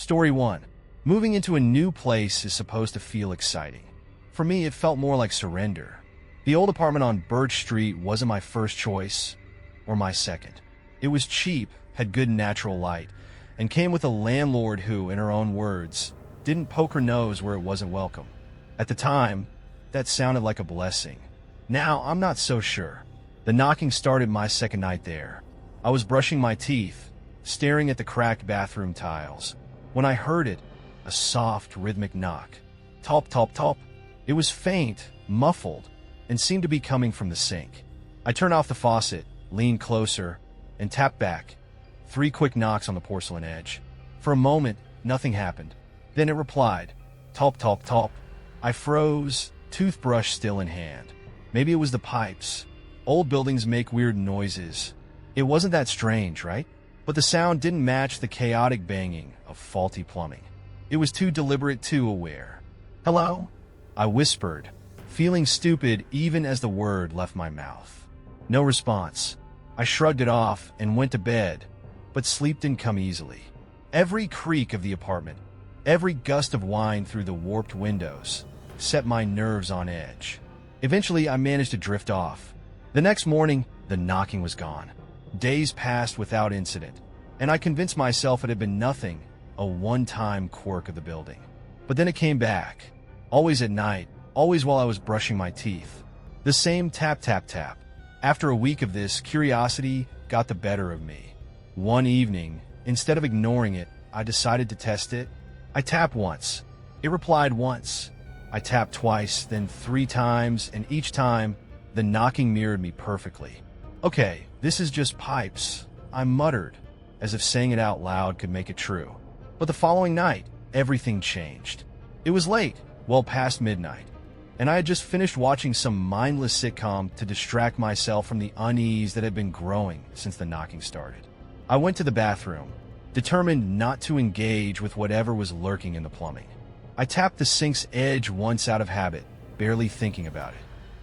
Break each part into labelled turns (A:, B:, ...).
A: Story 1. Moving into a new place is supposed to feel exciting. For me, it felt more like surrender. The old apartment on Birch Street wasn't my first choice, or my second. It was cheap, had good natural light, and came with a landlord who, in her own words, didn't poke her nose where it wasn't welcome. At the time, that sounded like a blessing. Now, I'm not so sure. The knocking started my second night there. I was brushing my teeth, staring at the cracked bathroom tiles, when I heard it, a soft, rhythmic knock. Top, top, top. It was faint, muffled, and seemed to be coming from the sink. I turned off the faucet, leaned closer, and tapped back. 3 quick knocks on the porcelain edge. For a moment, nothing happened. Then it replied, top, top, top. I froze, toothbrush still in hand. Maybe it was the pipes. Old buildings make weird noises. It wasn't that strange, right? But the sound didn't match the chaotic banging of faulty plumbing. It was too deliberate, too aware. Hello? I whispered, feeling stupid even as the word left my mouth. No response. I shrugged it off and went to bed, but sleep didn't come easily. Every creak of the apartment, every gust of wind through the warped windows, set my nerves on edge. Eventually, I managed to drift off. The next morning, the knocking was gone. Days passed without incident, and I convinced myself it had been nothing, a one-time quirk of the building. But then it came back. Always at night, always while I was brushing my teeth. The same tap, tap, tap. After a week of this, curiosity got the better of me. One evening, instead of ignoring it, I decided to test it. I tapped once. It replied once. I tapped twice, then 3 times, and each time, the knocking mirrored me perfectly. Okay, this is just pipes, I muttered, as if saying it out loud could make it true. But the following night, everything changed. It was late, well past midnight, and I had just finished watching some mindless sitcom to distract myself from the unease that had been growing since the knocking started. I went to the bathroom, determined not to engage with whatever was lurking in the plumbing. I tapped the sink's edge once out of habit, barely thinking about it.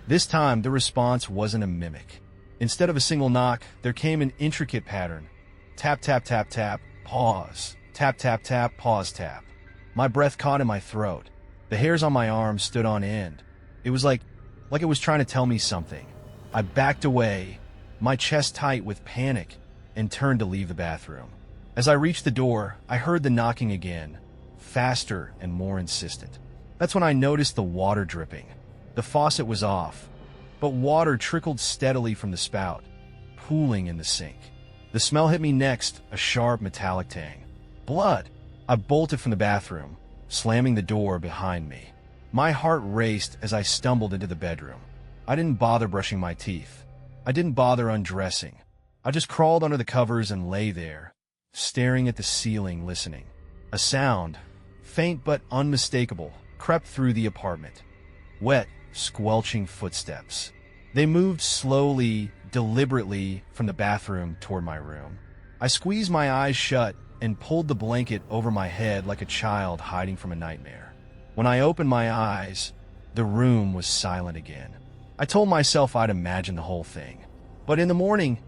A: This time, the response wasn't a mimic. Instead of a single knock, there came an intricate pattern. Tap, tap, tap, tap, pause. Tap, tap, tap, pause, tap. My breath caught in my throat. The hairs on my arms stood on end. It was like it was trying to tell me something. I backed away, my chest tight with panic, and turned to leave the bathroom. As I reached the door, I heard the knocking again, faster and more insistent. That's when I noticed the water dripping. The faucet was off, but water trickled steadily from the spout, pooling in the sink. The smell hit me next, a sharp metallic tang. Blood! I bolted from the bathroom, slamming the door behind me. My heart raced as I stumbled into the bedroom. I didn't bother brushing my teeth. I didn't bother undressing. I just crawled under the covers and lay there, staring at the ceiling, listening. A sound, faint but unmistakable, crept through the apartment. Wet, squelching footsteps. They moved slowly, deliberately from the bathroom toward my room. I squeezed my eyes shut and pulled the blanket over my head like a child hiding from a nightmare. When I opened my eyes, the room was silent again. I told myself I'd imagine the whole thing. But in the morning,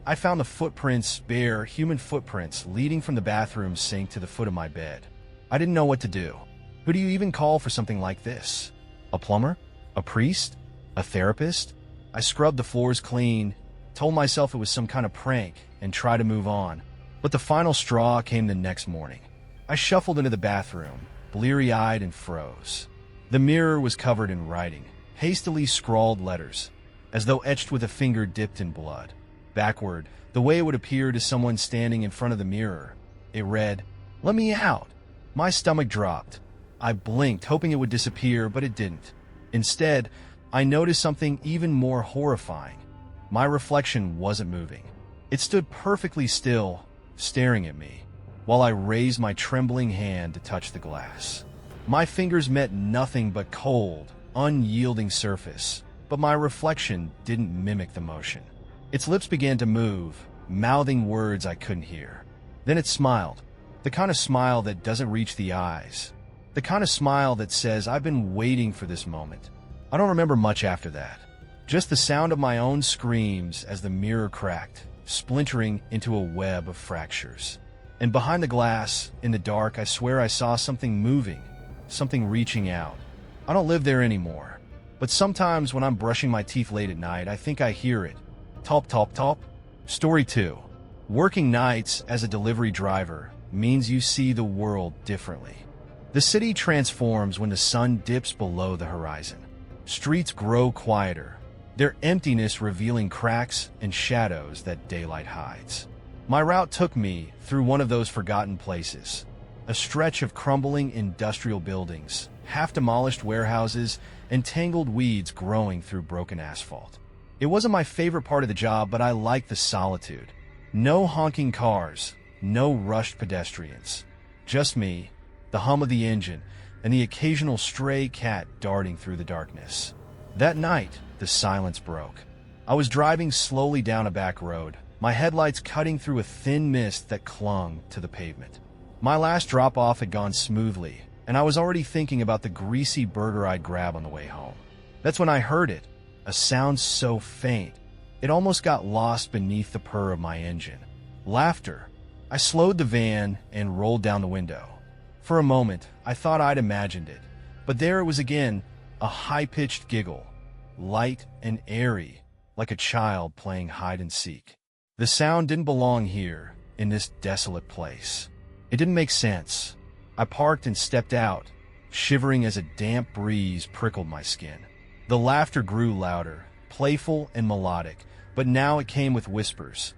A: I found the footprints, bare, human footprints, leading from the bathroom sink to the foot of my bed. I didn't know what to do. Who do you even call for something like this? A plumber? A priest? A therapist? I scrubbed the floors clean, told myself it was some kind of prank, and tried to move on. But the final straw came the next morning. I shuffled into the bathroom, bleary-eyed, and froze. The mirror was covered in writing, hastily scrawled letters, as though etched with a finger dipped in blood. Backward, the way it would appear to someone standing in front of the mirror, it read, "Let me out." My stomach dropped. I blinked, hoping it would disappear, but it didn't. Instead, I noticed something even more horrifying. My reflection wasn't moving. It stood perfectly still, staring at me, while I raised my trembling hand to touch the glass. My fingers met nothing but cold, unyielding surface, but my reflection didn't mimic the motion. Its lips began to move, mouthing words I couldn't hear. Then it smiled, the kind of smile that doesn't reach the eyes, the kind of smile that says, "I've been waiting for this moment." I don't remember much after that. Just the sound of my own screams as the mirror cracked, splintering into a web of fractures. And behind the glass, in the dark, I swear I saw something moving, something reaching out. I don't live there anymore, but sometimes when I'm brushing my teeth late at night, I think I hear it. Top, top, top. Story 2. Working nights as a delivery driver means you see the world differently. The city transforms when the sun dips below the horizon. Streets grow quieter, their emptiness revealing cracks and shadows that daylight hides. My route took me through one of those forgotten places, a stretch of crumbling industrial buildings, half-demolished warehouses, and tangled weeds growing through broken asphalt. It wasn't my favorite part of the job, but I liked the solitude. No honking cars, no rushed pedestrians. Just me, the hum of the engine, and the occasional stray cat darting through the darkness. That night, the silence broke. I was driving slowly down a back road, my headlights cutting through a thin mist that clung to the pavement. My last drop-off had gone smoothly, and I was already thinking about the greasy burger I'd grab on the way home. That's when I heard it, a sound so faint, it almost got lost beneath the purr of my engine. Laughter. I slowed the van and rolled down the window. For a moment, I thought I'd imagined it, but there it was again, a high-pitched giggle, light and airy, like a child playing hide-and-seek. The sound didn't belong here, in this desolate place. It didn't make sense. I parked and stepped out, shivering as a damp breeze prickled my skin. The laughter grew louder, playful and melodic, but now it came with whispers,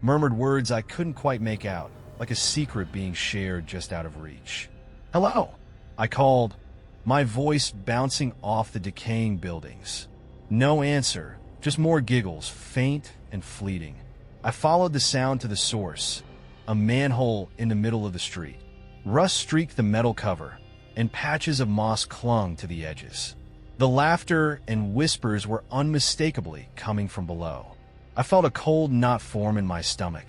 A: murmured words I couldn't quite make out, like a secret being shared just out of reach. "Hello," I called, my voice bouncing off the decaying buildings. No answer, just more giggles, faint and fleeting. I followed the sound to the source, a manhole in the middle of the street. Rust streaked the metal cover, and patches of moss clung to the edges. The laughter and whispers were unmistakably coming from below. I felt a cold knot form in my stomach.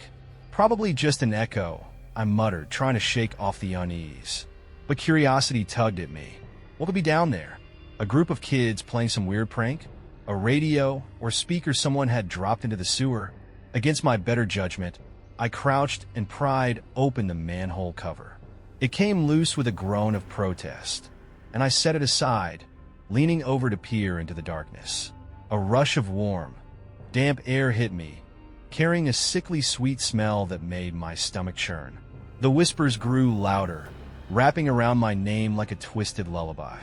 A: Probably just an echo, I muttered, trying to shake off the unease. But curiosity tugged at me. What could be down there? A group of kids playing some weird prank? A radio or speaker someone had dropped into the sewer? Against my better judgment, I crouched and pried open the manhole cover. It came loose with a groan of protest, and I set it aside, leaning over to peer into the darkness. A rush of warm, damp air hit me, carrying a sickly sweet smell that made my stomach churn. The whispers grew louder, wrapping around my name like a twisted lullaby.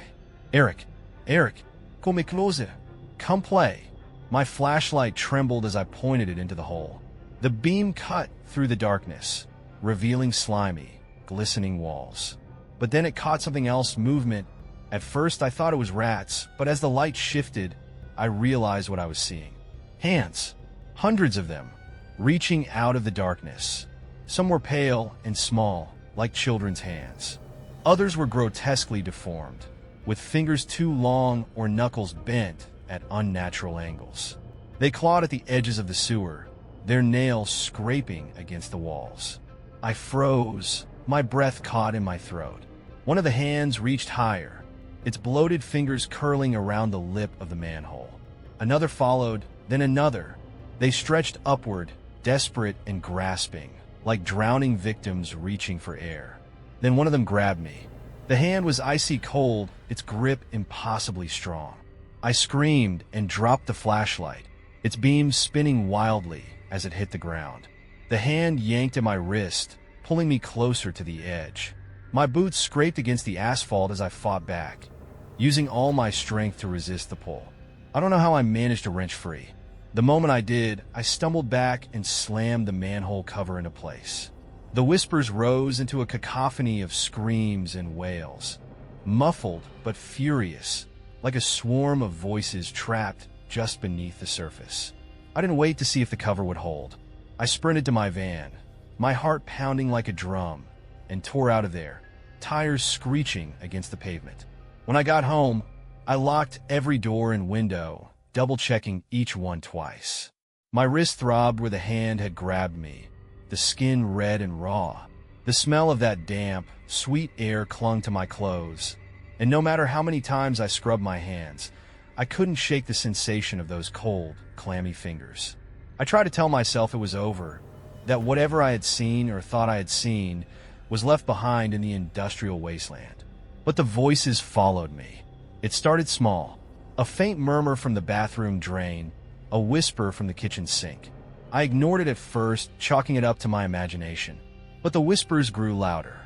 A: "Eric, Eric, come closer. Come play." My flashlight trembled as I pointed it into the hole. The beam cut through the darkness, revealing slimy, glistening walls. But then it caught something else, movement. At first I thought it was rats, but as the light shifted, I realized what I was seeing. Hands, hundreds of them, reaching out of the darkness. Some were pale and small, like children's hands. Others were grotesquely deformed, with fingers too long or knuckles bent at unnatural angles. They clawed at the edges of the sewer, their nails scraping against the walls. I froze, my breath caught in my throat. One of the hands reached higher, its bloated fingers curling around the lip of the manhole. Another followed, then another. They stretched upward, desperate and grasping, like drowning victims reaching for air. Then one of them grabbed me. The hand was icy cold, its grip impossibly strong. I screamed and dropped the flashlight, its beam spinning wildly as it hit the ground. The hand yanked at my wrist, pulling me closer to the edge. My boots scraped against the asphalt as I fought back, using all my strength to resist the pull. I don't know how I managed to wrench free. The moment I did, I stumbled back and slammed the manhole cover into place. The whispers rose into a cacophony of screams and wails, muffled but furious, like a swarm of voices trapped just beneath the surface. I didn't wait to see if the cover would hold. I sprinted to my van, my heart pounding like a drum, and tore out of there, tires screeching against the pavement. When I got home, I locked every door and window, double-checking each one twice. My wrist throbbed where the hand had grabbed me, the skin red and raw. The smell of that damp, sweet air clung to my clothes, and no matter how many times I scrubbed my hands, I couldn't shake the sensation of those cold, clammy fingers. I tried to tell myself it was over, that whatever I had seen or thought I had seen was left behind in the industrial wasteland. But the voices followed me. It started small, a faint murmur from the bathroom drain, a whisper from the kitchen sink. I ignored it at first, chalking it up to my imagination. But the whispers grew louder,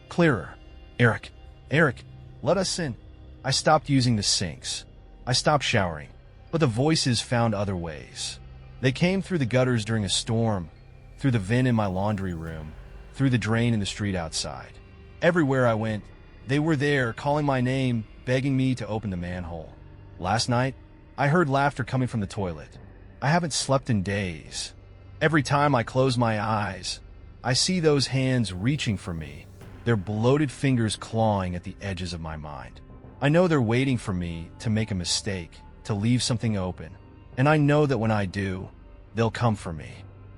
A: clearer. Eric, Eric, let us in. I stopped using the sinks. I stopped showering. But the voices found other ways. They came through the gutters during a storm, through the vent in my laundry room, through the drain in the street outside. Everywhere I went, they were there, calling my name, begging me to open the manhole. Last night, I heard laughter coming from the toilet. I haven't slept in days. Every time I close my eyes, I see those hands reaching for me, their bloated fingers clawing at the edges of my mind. I know they're waiting for me to make a mistake, to leave something open. And I know that when I do, they'll come for me.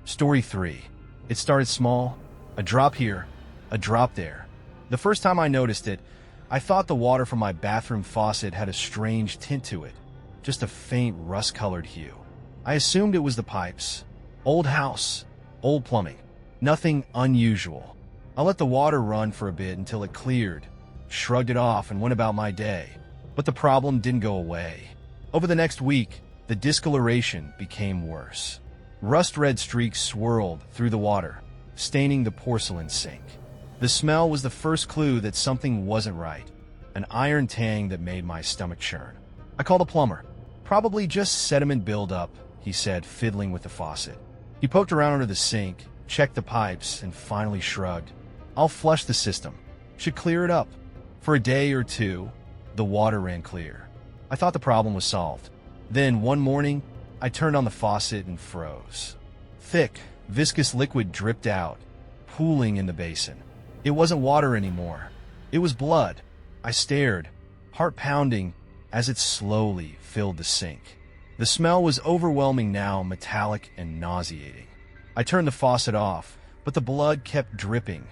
A: Story 3. It started small, a drop here, a drop there. The first time I noticed it, I thought the water from my bathroom faucet had a strange tint to it, just a faint rust-colored hue. I assumed it was the pipes. Old house, old plumbing, nothing unusual. I let the water run for a bit until it cleared, shrugged it off, and went about my day. But the problem didn't go away. Over the next week, the discoloration became worse. Rust-red streaks swirled through the water, staining the porcelain sink. The smell was the first clue that something wasn't right, an iron tang that made my stomach churn. I called a plumber. Probably just sediment buildup, he said, fiddling with the faucet. He poked around under the sink, checked the pipes, and finally shrugged. I'll flush the system. Should clear it up. For a day or two, the water ran clear. I thought the problem was solved. Then, one morning, I turned on the faucet and froze. Thick, viscous liquid dripped out, pooling in the basin. It wasn't water anymore. It was blood. I stared, heart pounding, as it slowly filled the sink. The smell was overwhelming now, metallic and nauseating. I turned the faucet off, but the blood kept dripping,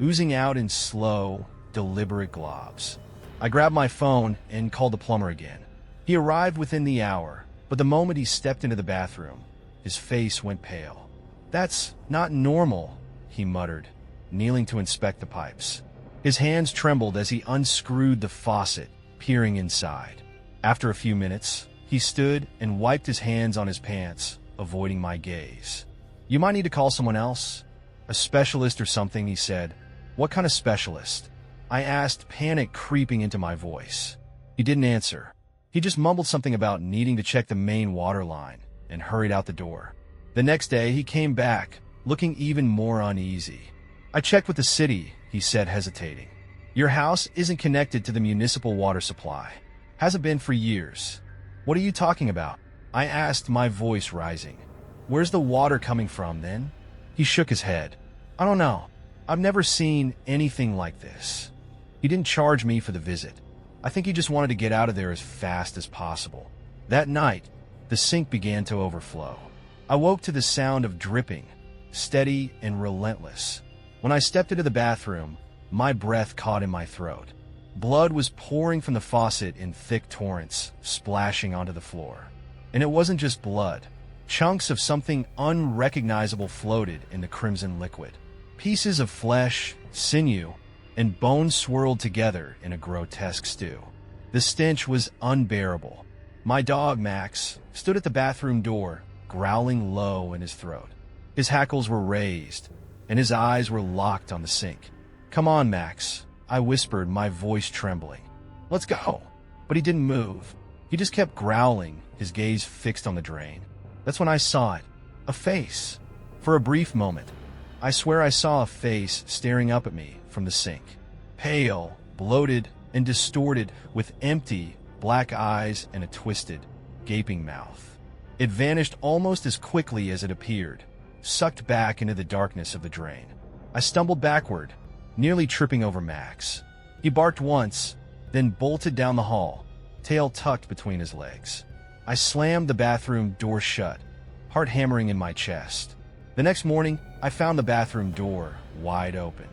A: oozing out in slow, deliberate globs. I grabbed my phone and called the plumber again. He arrived within the hour, but the moment he stepped into the bathroom, his face went pale. "That's not normal," he muttered, kneeling to inspect the pipes. His hands trembled as he unscrewed the faucet, peering inside. After a few minutes, he stood and wiped his hands on his pants, avoiding my gaze. "You might need to call someone else. A specialist or something," he said. "What kind of specialist?" I asked, panic creeping into my voice. He didn't answer. He just mumbled something about needing to check the main water line and hurried out the door. The next day, he came back, looking even more uneasy. "I checked with the city," he said, hesitating. "Your house isn't connected to the municipal water supply. Hasn't been for years." "What are you talking about?" I asked, my voice rising. "Where's the water coming from, then?" He shook his head. "I don't know. I've never seen anything like this." He didn't charge me for the visit. I think he just wanted to get out of there as fast as possible. That night, the sink began to overflow. I woke to the sound of dripping, steady and relentless. When I stepped into the bathroom, my breath caught in my throat. Blood was pouring from the faucet in thick torrents, splashing onto the floor. And it wasn't just blood. Chunks of something unrecognizable floated in the crimson liquid. Pieces of flesh, sinew, and bone swirled together in a grotesque stew. The stench was unbearable. My dog, Max, stood at the bathroom door, growling low in his throat. His hackles were raised, and his eyes were locked on the sink. "Come on, Max," I whispered, my voice trembling. "Let's go." But he didn't move. He just kept growling, his gaze fixed on the drain. That's when I saw it. A face. For a brief moment, I swear I saw a face staring up at me from the sink. Pale, bloated, and distorted, with empty, black eyes and a twisted, gaping mouth. It vanished almost as quickly as it appeared, sucked back into the darkness of the drain. I stumbled backward, nearly tripping over Max. He barked once, then bolted down the hall, tail tucked between his legs. I slammed the bathroom door shut, heart hammering in my chest. The next morning, I found the bathroom door wide open.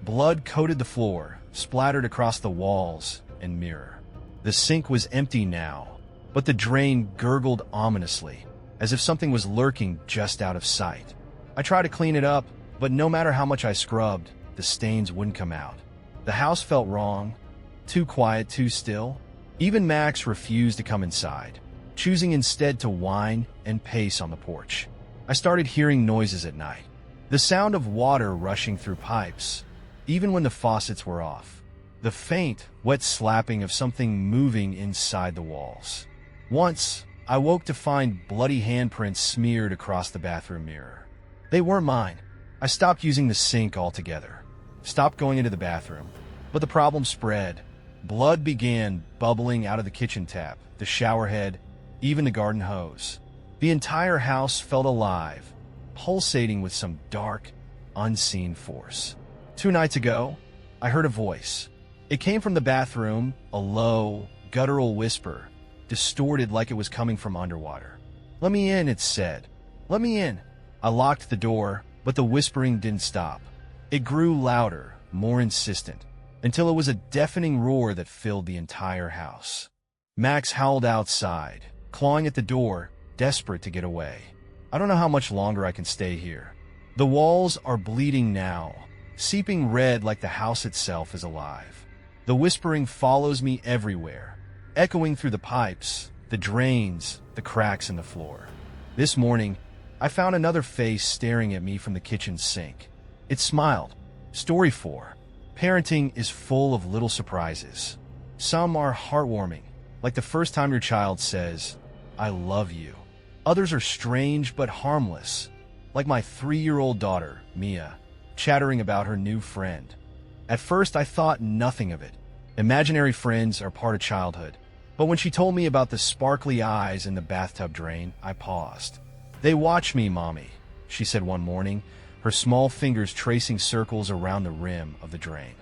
A: Blood coated the floor, splattered across the walls and mirror. The sink was empty now, but the drain gurgled ominously, as if something was lurking just out of sight. I tried to clean it up, but no matter how much I scrubbed, the stains wouldn't come out. The house felt wrong, too quiet, too still. Even Max refused to come inside, choosing instead to whine and pace on the porch. I started hearing noises at night. The sound of water rushing through pipes, even when the faucets were off. The faint, wet slapping of something moving inside the walls. Once, I woke to find bloody handprints smeared across the bathroom mirror. They weren't mine. I stopped using the sink altogether, stopped going into the bathroom. But the problem spread. Blood began bubbling out of the kitchen tap, the shower head, even the garden hose. The entire house felt alive, pulsating with some dark, unseen force. 2 nights ago, I heard a voice. It came from the bathroom, a low, guttural whisper, distorted like it was coming from underwater. "Let me in," it said. "Let me in." I locked the door, but the whispering didn't stop. It grew louder, more insistent, until it was a deafening roar that filled the entire house. Max howled outside, clawing at the door, desperate to get away. I don't know how much longer I can stay here. The walls are bleeding now, seeping red like the house itself is alive. The whispering follows me everywhere, echoing through the pipes, the drains, the cracks in the floor. This morning, I found another face staring at me from the kitchen sink. It smiled. Story 4. Parenting is full of little surprises. Some are heartwarming, like the first time your child says, "I love you." Others are strange but harmless, like my 3-year-old daughter, Mia, chattering about her new friend. At first, I thought nothing of it. Imaginary friends are part of childhood. But when she told me about the sparkly eyes in the bathtub drain, I paused. "They watch me, Mommy," she said one morning, her small fingers tracing circles around the rim of the drain.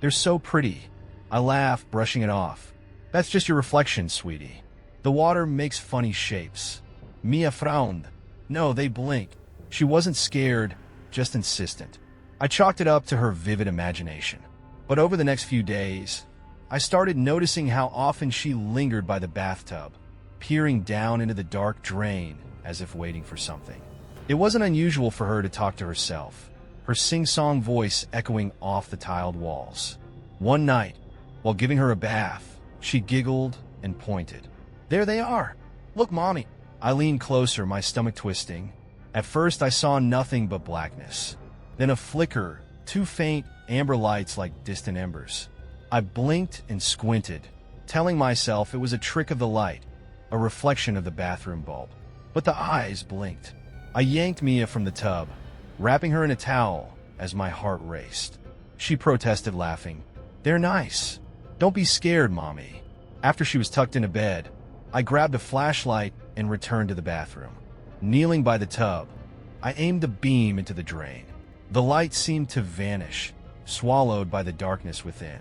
A: "They're so pretty." I laughed, brushing it off. "That's just your reflection, sweetie. The water makes funny shapes." Mia frowned. "No, they blink." She wasn't scared, just insistent. I chalked it up to her vivid imagination. But over the next few days, I started noticing how often she lingered by the bathtub, peering down into the dark drain as if waiting for something. It wasn't unusual for her to talk to herself, her sing-song voice echoing off the tiled walls. One night, while giving her a bath, she giggled and pointed. "There they are! Look, Mommy!" I leaned closer, my stomach twisting. At first, I saw nothing but blackness. Then a flicker, 2 faint amber lights like distant embers. I blinked and squinted, telling myself it was a trick of the light, a reflection of the bathroom bulb. But the eyes blinked. I yanked Mia from the tub, wrapping her in a towel as my heart raced. She protested, laughing. "They're nice. Don't be scared, Mommy." After she was tucked into bed, I grabbed a flashlight and returned to the bathroom. Kneeling by the tub, I aimed a beam into the drain. The light seemed to vanish, swallowed by the darkness within.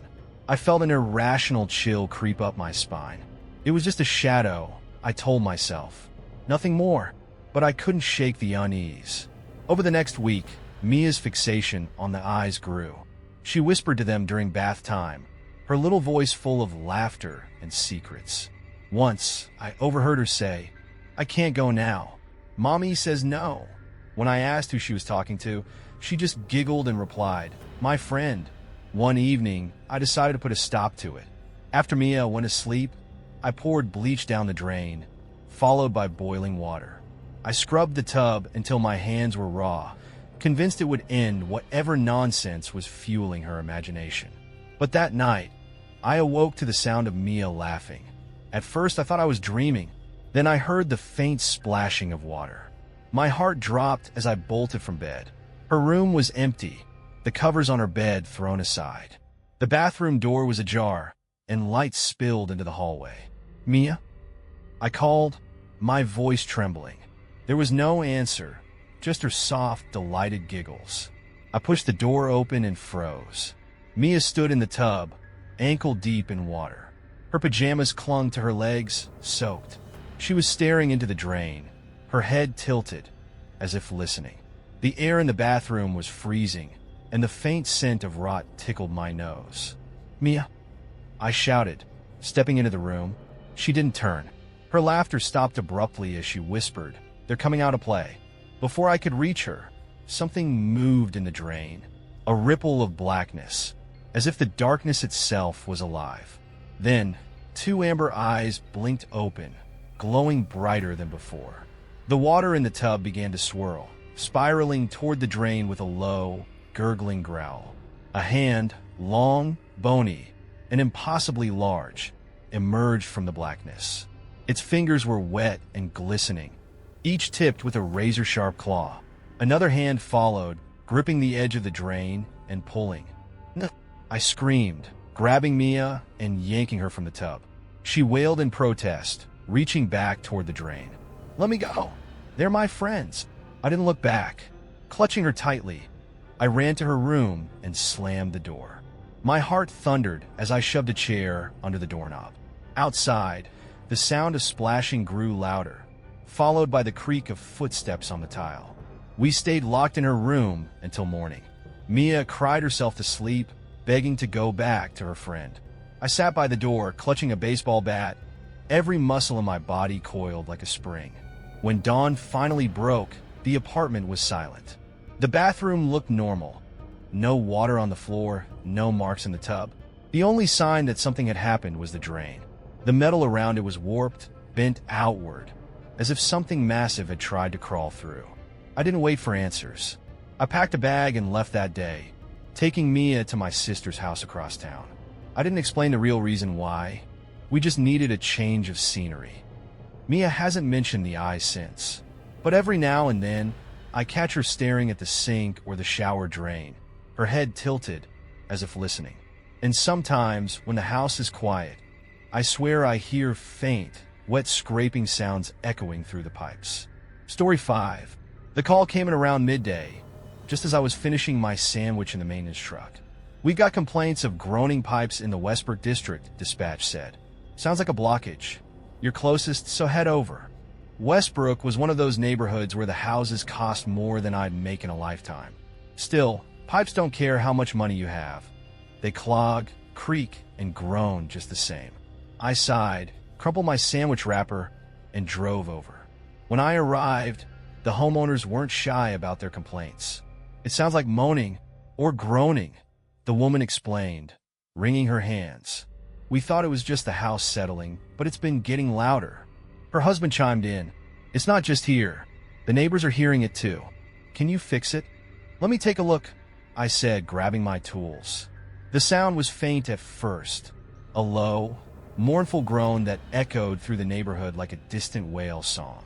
A: I felt an irrational chill creep up my spine. It was just a shadow, I told myself. Nothing more, but I couldn't shake the unease. Over the next week, Mia's fixation on the eyes grew. She whispered to them during bath time, her little voice full of laughter and secrets. Once, I overheard her say, "I can't go now. Mommy says no." When I asked who she was talking to, she just giggled and replied, "My friend." One evening, I decided to put a stop to it. After Mia went to sleep, I poured bleach down the drain, followed by boiling water. I scrubbed the tub until my hands were raw, convinced it would end whatever nonsense was fueling her imagination. But that night, I awoke to the sound of Mia laughing. At first, I thought I was dreaming. Then I heard the faint splashing of water. My heart dropped as I bolted from bed. Her room was empty, the covers on her bed thrown aside. The bathroom door was ajar, and light spilled into the hallway. "Mia?" I called, my voice trembling. There was no answer, just her soft, delighted giggles. I pushed the door open and froze. Mia stood in the tub, ankle deep in water. Her pajamas clung to her legs, soaked. She was staring into the drain, her head tilted, as if listening. The air in the bathroom was freezing, and the faint scent of rot tickled my nose. "Mia?" I shouted, stepping into the room. She didn't turn. Her laughter stopped abruptly as she whispered, "They're coming out to play." Before I could reach her, something moved in the drain, a ripple of blackness, as if the darkness itself was alive. Then, two amber eyes blinked open, glowing brighter than before. The water in the tub began to swirl, spiraling toward the drain with a low, gurgling growl. A hand, long, bony, and impossibly large, emerged from the blackness. Its fingers were wet and glistening, each tipped with a razor-sharp claw. Another hand followed, gripping the edge of the drain and pulling. I screamed, grabbing Mia and yanking her from the tub. She wailed in protest, reaching back toward the drain. "Let me go. They're my friends." I didn't look back. Clutching her tightly, I ran to her room and slammed the door. My heart thundered as I shoved a chair under the doorknob. Outside, the sound of splashing grew louder, followed by the creak of footsteps on the tile. We stayed locked in her room until morning. Mia cried herself to sleep, begging to go back to her friend. I sat by the door, clutching a baseball bat. Every muscle in my body coiled like a spring. When dawn finally broke, the apartment was silent. The bathroom looked normal. No water on the floor, no marks in the tub. The only sign that something had happened was the drain. The metal around it was warped, bent outward, as if something massive had tried to crawl through. I didn't wait for answers. I packed a bag and left that day, taking Mia to my sister's house across town. I didn't explain the real reason why. We just needed a change of scenery. Mia hasn't mentioned the eyes since, but every now and then, I catch her staring at the sink or the shower drain, her head tilted, as if listening. And sometimes, when the house is quiet, I swear I hear faint, wet scraping sounds echoing through the pipes. Story 5. The call came in around midday, just as I was finishing my sandwich in the maintenance truck. "We got complaints of groaning pipes in the Westbrook district," dispatch said. "Sounds like a blockage. You're closest, so head over." Westbrook was one of those neighborhoods where the houses cost more than I'd make in a lifetime. Still, pipes don't care how much money you have. They clog, creak, and groan just the same. I sighed, crumpled my sandwich wrapper, and drove over. When I arrived, the homeowners weren't shy about their complaints. "It sounds like moaning or groaning," the woman explained, wringing her hands. "We thought it was just the house settling, but it's been getting louder." Her husband chimed in. "It's not just here. The neighbors are hearing it too. Can you fix it?" "Let me take a look," I said, grabbing my tools. The sound was faint at first, a low, mournful groan that echoed through the neighborhood like a distant whale song.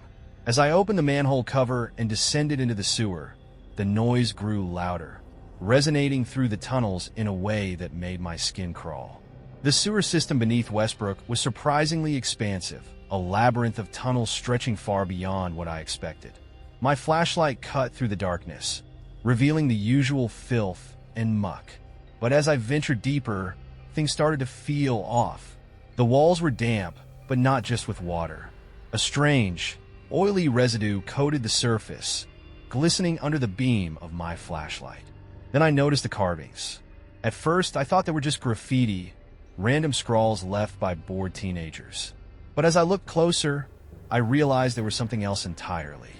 A: As I opened the manhole cover and descended into the sewer, the noise grew louder, resonating through the tunnels in a way that made my skin crawl. The sewer system beneath Westbrook was surprisingly expansive, a labyrinth of tunnels stretching far beyond what I expected. My flashlight cut through the darkness, revealing the usual filth and muck. But as I ventured deeper, things started to feel off. The walls were damp, but not just with water. A strange, oily residue coated the surface, glistening under the beam of my flashlight. Then I noticed the carvings. At first, I thought they were just graffiti, random scrawls left by bored teenagers. But as I looked closer, I realized there was something else entirely.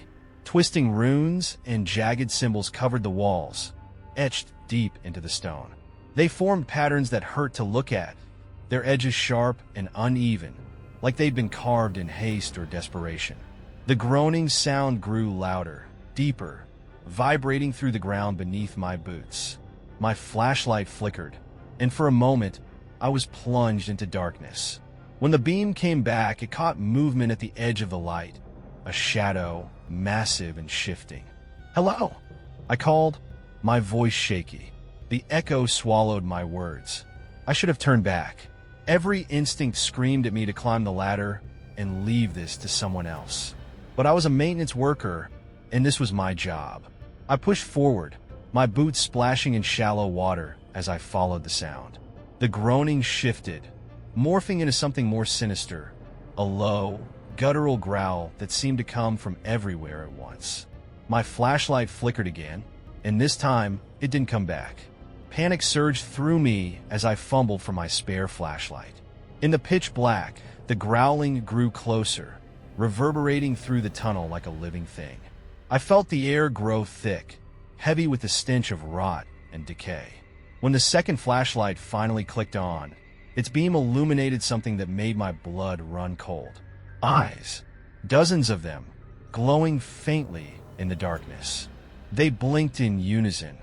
A: Twisting runes and jagged symbols covered the walls, etched deep into the stone. They formed patterns that hurt to look at, their edges sharp and uneven, like they'd been carved in haste or desperation. The groaning sound grew louder, deeper, vibrating through the ground beneath my boots. My flashlight flickered, and for a moment, I was plunged into darkness. When the beam came back, it caught movement at the edge of the light, a shadow, massive and shifting. "Hello," I called, my voice shaky. The echo swallowed my words. I should have turned back. Every instinct screamed at me to climb the ladder and leave this to someone else. But I was a maintenance worker, and this was my job. I pushed forward, my boots splashing in shallow water as I followed the sound. The groaning shifted, morphing into something more sinister, a low, guttural growl that seemed to come from everywhere at once. My flashlight flickered again, and this time it didn't come back. Panic surged through me as I fumbled for my spare flashlight. In the pitch black, the growling grew closer, reverberating through the tunnel like a living thing. I felt the air grow thick, heavy with the stench of rot and decay. When the second flashlight finally clicked on, its beam illuminated something that made my blood run cold. Eyes. Dozens of them, glowing faintly in the darkness. They blinked in unison,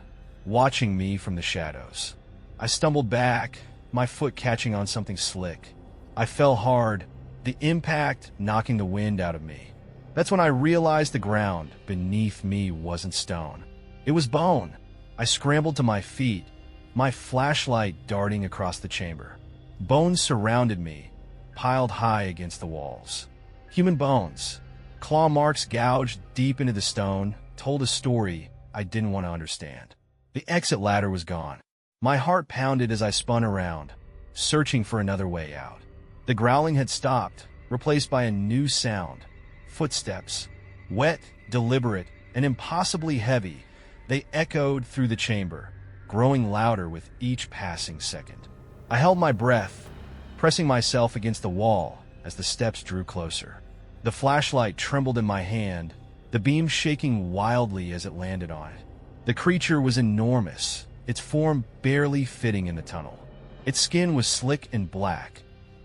A: watching me from the shadows. I stumbled back, my foot catching on something slick. I fell hard, the impact knocking the wind out of me. That's when I realized the ground beneath me wasn't stone. It was bone. I scrambled to my feet, my flashlight darting across the chamber. Bones surrounded me, piled high against the walls. Human bones. Claw marks gouged deep into the stone told a story I didn't want to understand. The exit ladder was gone. My heart pounded as I spun around, searching for another way out. The growling had stopped, replaced by a new sound. Footsteps. Wet, deliberate, and impossibly heavy, they echoed through the chamber, growing louder with each passing second. I held my breath, pressing myself against the wall as the steps drew closer. The flashlight trembled in my hand, the beam shaking wildly as it landed on it. The creature was enormous, its form barely fitting in the tunnel. Its skin was slick and black,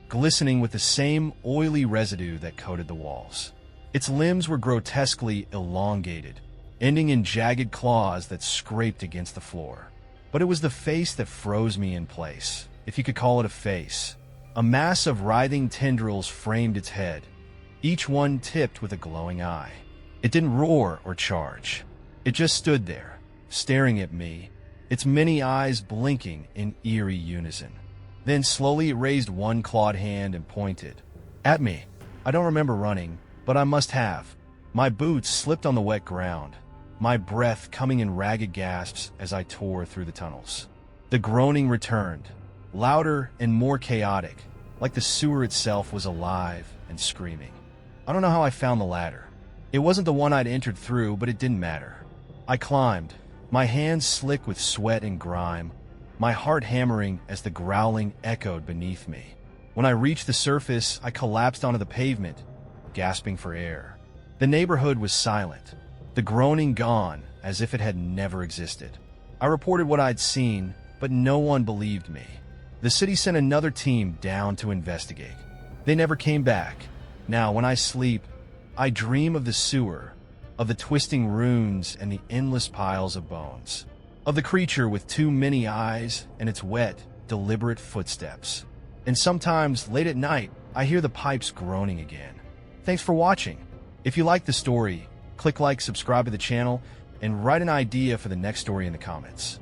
A: glistening with the same oily residue that coated the walls. Its limbs were grotesquely elongated, ending in jagged claws that scraped against the floor. But it was the face that froze me in place, if you could call it a face. A mass of writhing tendrils framed its head, each one tipped with a glowing eye. It didn't roar or charge. It just stood there, staring at me, its many eyes blinking in eerie unison. Then slowly it raised one clawed hand and pointed. At me. I don't remember running, but I must have. My boots slipped on the wet ground, my breath coming in ragged gasps as I tore through the tunnels. The groaning returned, louder and more chaotic, like the sewer itself was alive and screaming. I don't know how I found the ladder. It wasn't the one I'd entered through, but it didn't matter. I climbed, my hands slick with sweat and grime, my heart hammering as the growling echoed beneath me. When I reached the surface, I collapsed onto the pavement, gasping for air. The neighborhood was silent, the groaning gone as if it had never existed. I reported what I'd seen, but no one believed me. The city sent another team down to investigate. They never came back. Now, when I sleep, I dream of the sewer, of the twisting runes and the endless piles of bones, of the creature with too many eyes and its wet, deliberate footsteps. And sometimes, late at night, I hear the pipes groaning again. Thanks for watching. If you like the story, click like, subscribe to the channel, and write an idea for the next story in the comments.